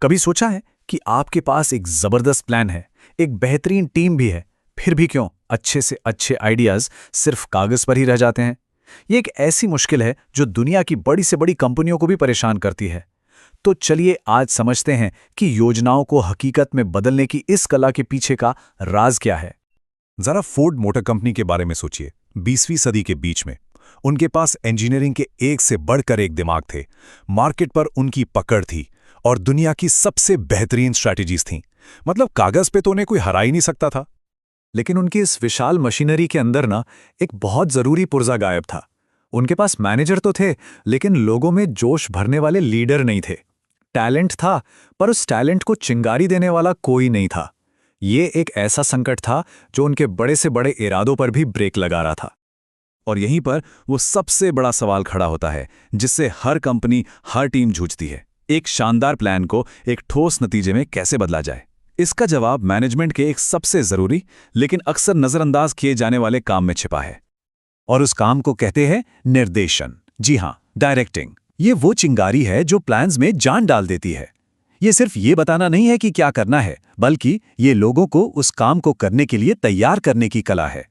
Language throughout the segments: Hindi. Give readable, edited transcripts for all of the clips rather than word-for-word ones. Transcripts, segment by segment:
कभी सोचा है कि आपके पास एक जबरदस्त प्लान है, एक बेहतरीन टीम भी है, फिर भी क्यों अच्छे से अच्छे आइडियाज सिर्फ कागज पर ही रह जाते हैं? ये एक ऐसी मुश्किल है जो दुनिया की बड़ी से बड़ी कंपनियों को भी परेशान करती है। तो चलिए आज समझते हैं कि योजनाओं को हकीकत में बदलने की इस कला के पीछे का राज क्या है। जरा फोर्ड मोटर कंपनी के बारे में सोचिए। 20वीं सदी के बीच में उनके पास इंजीनियरिंग के एक से बढ़कर एक दिमाग थे, मार्केट पर उनकी पकड़ थी और दुनिया की सबसे बेहतरीन स्ट्रैटेजीज थीं। मतलब कागज पे तो उन्हें कोई हरा ही नहीं सकता था। लेकिन उनकी इस विशाल मशीनरी के अंदर ना एक बहुत जरूरी पुर्जा गायब था। उनके पास मैनेजर तो थे, लेकिन लोगों में जोश भरने वाले लीडर नहीं थे। टैलेंट था, पर उस टैलेंट को चिंगारी देने वाला कोई नहीं था। ये एक ऐसा संकट था जो उनके बड़े से बड़े इरादों पर भी ब्रेक लगा रहा था। और यहीं पर वो सबसे बड़ा सवाल खड़ा होता है जिससे हर कंपनी, हर टीम जूझती है। एक शानदार प्लान को एक ठोस नतीजे में कैसे बदला जाए? इसका जवाब मैनेजमेंट के एक सबसे जरूरी लेकिन अक्सर नजरअंदाज किए जाने वाले काम में छिपा है। और उस काम को कहते हैं निर्देशन। जी हां, डायरेक्टिंग। ये वो चिंगारी है जो प्लान्स में जान डाल देती है। ये सिर्फ ये बताना नहीं है कि क्या करना है, बल्कि ये लोगों को उस काम को करने के लिए तैयार करने की कला है।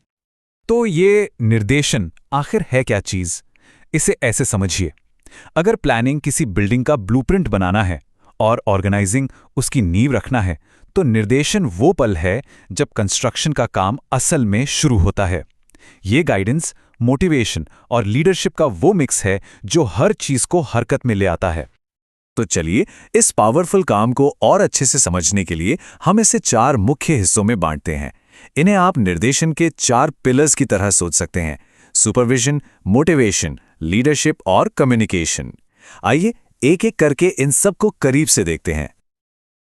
तो ये निर्देशन आखिर है क्या चीज? इसे ऐसे समझिए, अगर प्लानिंग किसी बिल्डिंग का ब्लूप्रिंट बनाना है और ऑर्गेनाइजिंग उसकी नींव रखना है, तो निर्देशन वो पल है जब कंस्ट्रक्शन का काम असल में शुरू होता है। ये गाइडेंस, मोटिवेशन और लीडरशिप का वो मिक्स है जो हर चीज को हरकत में ले आता है। तो चलिए इस पावरफुल काम को और अच्छे से समझने के लिए हम इसे 4 मुख्य हिस्सों में बांटते हैं। इन्हें आप निर्देशन के 4 पिलर्स की तरह सोच सकते हैं: सुपरविजन, मोटिवेशन, लीडरशिप और कम्युनिकेशन। आइए एक एक करके इन सब को करीब से देखते हैं।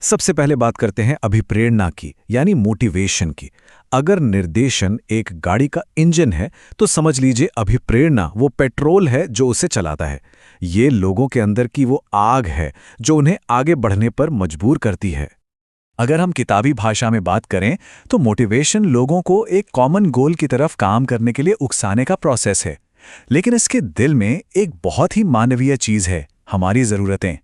सबसे पहले बात करते हैं अभिप्रेरणा की, यानी मोटिवेशन की। अगर निर्देशन एक गाड़ी का इंजन है, तो समझ लीजिए अभिप्रेरणा वो पेट्रोल है जो उसे चलाता है। ये लोगों के अंदर की वो आग है जो उन्हें आगे बढ़ने पर मजबूर करती है। अगर हम किताबी भाषा में बात करें, तो मोटिवेशन लोगों को एक कॉमन गोल की तरफ काम करने के लिए उकसाने का प्रोसेस है। लेकिन इसके दिल में एक बहुत ही मानवीय चीज है, हमारी ज़रूरतें।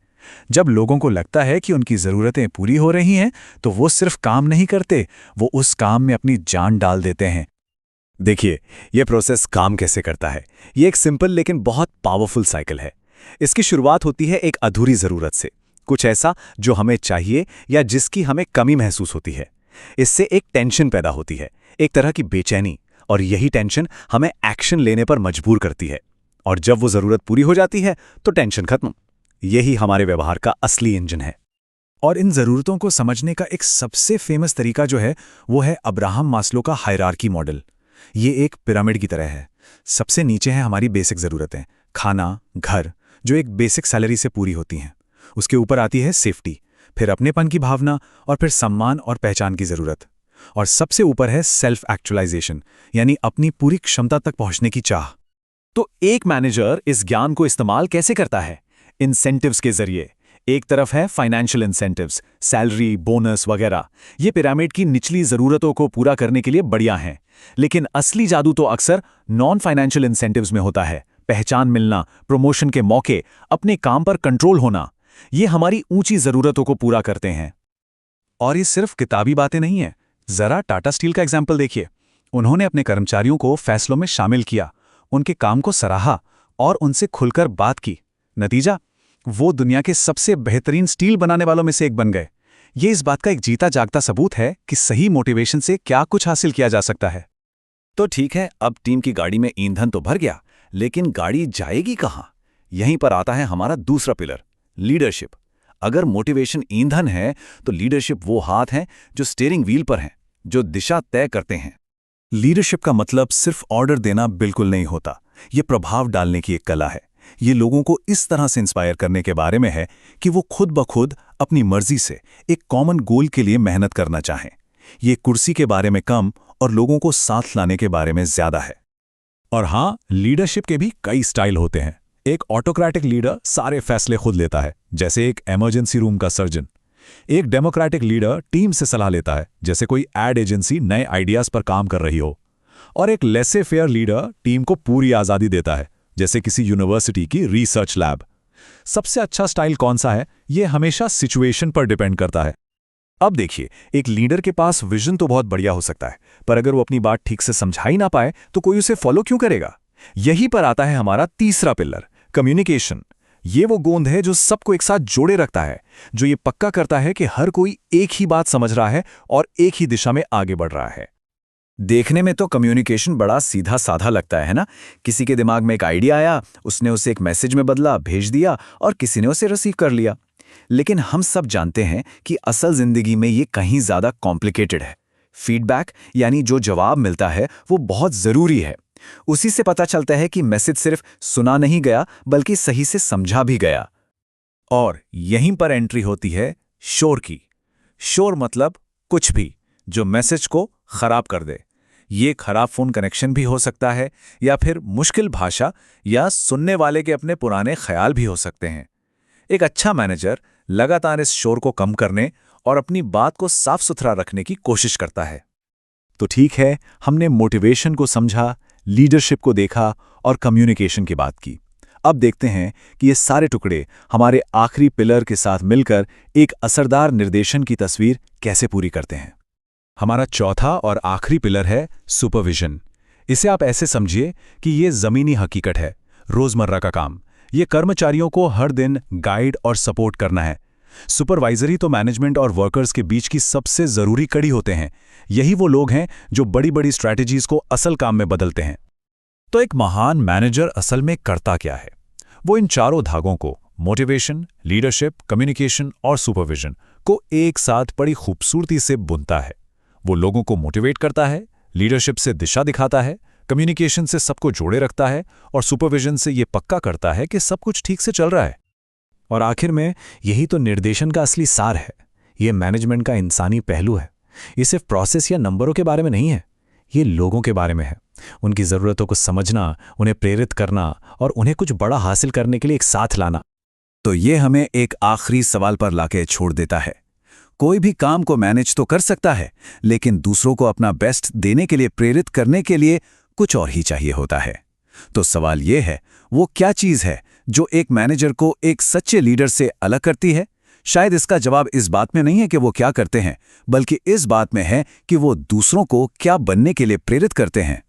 जब लोगों को लगता है कि उनकी ज़रूरतें पूरी हो रही हैं, तो वो सिर्फ काम नहीं करते, वो उस काम में अपनी जान डाल देते हैं। देखिए, ये प्रोसेस काम कैसे करता है। ये एक सिंपल लेकिन बहुत पावरफुल साइकिल है। इसकी शुरुआत होती है एक अधूरी ज़रूरत से, कुछ ऐसा जो हमें चाहिए या जिसकी हमें कमी महसूस होती है। इससे एक टेंशन पैदा होती है, एक तरह की बेचैनी, और यही टेंशन हमें एक्शन लेने पर मजबूर करती है। और जब वो ज़रूरत पूरी हो जाती है तो टेंशन खत्म। यही हमारे व्यवहार का असली इंजन है। और इन ज़रूरतों को समझने का एक सबसे फेमस तरीका जो है, वो है अब्राहम मास्लो का हायरार्की मॉडल। ये एक पिरामिड की तरह है। सबसे नीचे हैं हमारी बेसिक ज़रूरतें, खाना, घर, जो एक बेसिक सैलरी से पूरी होती हैं। उसके ऊपर आती है सेफ्टी, फिर अपनेपन की भावना, और फिर सम्मान और पहचान की ज़रूरत। और सबसे ऊपर है सेल्फ एक्चुअलाइजेशन, यानी अपनी पूरी क्षमता तक पहुंचने की चाह। तो एक मैनेजर इस ज्ञान को इस्तेमाल कैसे करता है? इंसेंटिव्स के जरिए। एक तरफ है फाइनेंशियल इंसेंटिव्स, सैलरी, बोनस वगैरह। ये पिरामिड की निचली जरूरतों को पूरा करने के लिए बढ़िया हैं। लेकिन असली जादू तो अक्सर नॉन फाइनेंशियल इंसेंटिव्स में होता है। पहचान मिलना, प्रमोशन के मौके, अपने काम पर कंट्रोल होना, ये हमारी ऊंची जरूरतों को पूरा करते हैं। और ये सिर्फ किताबी बातें नहीं है। जरा टाटा स्टील का एग्जाम्पल देखिए। उन्होंने अपने कर्मचारियों को फैसलों में शामिल किया, उनके काम को सराहा और उनसे खुलकर बात की। नतीजा, वो दुनिया के सबसे बेहतरीन स्टील बनाने वालों में से एक बन गए। ये इस बात का एक जीता जागता सबूत है कि सही मोटिवेशन से क्या कुछ हासिल किया जा सकता है। तो ठीक है, अब टीम की गाड़ी में ईंधन तो भर गया, लेकिन गाड़ी जाएगी कहां? यहीं पर आता है हमारा दूसरा पिलर, लीडरशिप। अगर मोटिवेशन ईंधन है, तो लीडरशिप वो हाथ हैं जो स्टीयरिंग व्हील पर हैं, जो दिशा तय करते हैं। लीडरशिप का मतलब सिर्फ ऑर्डर देना बिल्कुल नहीं होता। ये प्रभाव डालने की एक कला है। ये लोगों को इस तरह से इंस्पायर करने के बारे में है कि वो खुद ब खुद अपनी मर्जी से एक कॉमन गोल के लिए मेहनत करना चाहें। ये कुर्सी के बारे में कम और लोगों को साथ लाने के बारे में ज्यादा है। और हाँ, लीडरशिप के भी कई स्टाइल होते हैं। एक ऑटोक्रेटिक लीडर सारे फैसले खुद लेता है, जैसे एक इमरजेंसी रूम का सर्जन। एक डेमोक्रेटिक लीडर टीम से सलाह लेता है, जैसे कोई एड एजेंसी नए आइडियाज पर काम कर रही हो। और एक लेसे फेयर लीडर टीम को पूरी आजादी देता है, जैसे किसी यूनिवर्सिटी की रिसर्च लैब। सबसे अच्छा स्टाइल कौन सा है, ये हमेशा सिचुएशन पर डिपेंड करता है। अब देखिए, एक लीडर के पास विजन तो बहुत बढ़िया हो सकता है, पर अगर वो अपनी बात ठीक से समझा ही ना पाए तो कोई उसे फॉलो क्यों करेगा? यहीं पर आता है हमारा तीसरा पिलर, कम्युनिकेशन। ये वो गोंद है जो सबको एक साथ जोड़े रखता है, जो ये पक्का करता है कि हर कोई एक ही बात समझ रहा है और एक ही दिशा में आगे बढ़ रहा है। देखने में तो कम्युनिकेशन बड़ा सीधा साधा लगता है ना? किसी के दिमाग में एक आइडिया आया, उसने उसे एक मैसेज में बदला, भेज दिया और किसी ने उसे रिसीव कर लिया। लेकिन हम सब जानते हैं कि असल जिंदगी में ये कहीं ज्यादा कॉम्प्लिकेटेड है। फीडबैक यानी जो जवाब मिलता है वो बहुत जरूरी है। उसी से पता चलता है कि मैसेज सिर्फ सुना नहीं गया बल्कि सही से समझा भी गया। और यहीं पर एंट्री होती है शोर की। शोर मतलब कुछ भी जो मैसेज को खराब कर दे। ये खराब फोन कनेक्शन भी हो सकता है, या फिर मुश्किल भाषा, या सुनने वाले के अपने पुराने ख्याल भी हो सकते हैं। एक अच्छा मैनेजर लगातार इस शोर को कम करने और अपनी बात को साफ सुथरा रखने की कोशिश करता है। तो ठीक है, हमने मोटिवेशन को समझा, लीडरशिप को देखा और कम्युनिकेशन की बात की। अब देखते हैं कि ये सारे टुकड़े हमारे आखिरी पिलर के साथ मिलकर एक असरदार निर्देशन की तस्वीर कैसे पूरी करते हैं। हमारा चौथा और आखिरी पिलर है सुपरविजन। इसे आप ऐसे समझिए कि ये जमीनी हकीकत है, रोजमर्रा का काम। ये कर्मचारियों को हर दिन गाइड और सपोर्ट करना है। सुपरवाइजरी तो मैनेजमेंट और वर्कर्स के बीच की सबसे जरूरी कड़ी होते हैं। यही वो लोग हैं जो बड़ी बड़ी स्ट्रैटेजीज को असल काम में बदलते हैं। तो एक महान मैनेजर असल में करता क्या है? वो इन चारों धागों को, मोटिवेशन, लीडरशिप, कम्युनिकेशन और सुपरविजन को एक साथ बड़ी खूबसूरती से बुनता है। वो लोगों को मोटिवेट करता है, लीडरशिप से दिशा दिखाता है, कम्युनिकेशन से सबको जोड़े रखता है और सुपरविजन से ये पक्का करता है कि सब कुछ ठीक से चल रहा है। और आखिर में यही तो निर्देशन का असली सार है। ये मैनेजमेंट का इंसानी पहलू है। ये सिर्फ प्रोसेस या नंबरों के बारे में नहीं है, ये लोगों के बारे में है। उनकी ज़रूरतों को समझना, उन्हें प्रेरित करना और उन्हें कुछ बड़ा हासिल करने के लिए एक साथ लाना। तो ये हमें एक आखिरी सवाल पर लाके छोड़ देता है। कोई भी काम को मैनेज तो कर सकता है, लेकिन दूसरों को अपना बेस्ट देने के लिए प्रेरित करने के लिए कुछ और ही चाहिए होता है। तो सवाल ये है, वो क्या चीज़ है जो एक मैनेजर को एक सच्चे लीडर से अलग करती है? शायद इसका जवाब इस बात में नहीं है कि वो क्या करते हैं, बल्कि इस बात में है कि वो दूसरों को क्या बनने के लिए प्रेरित करते हैं।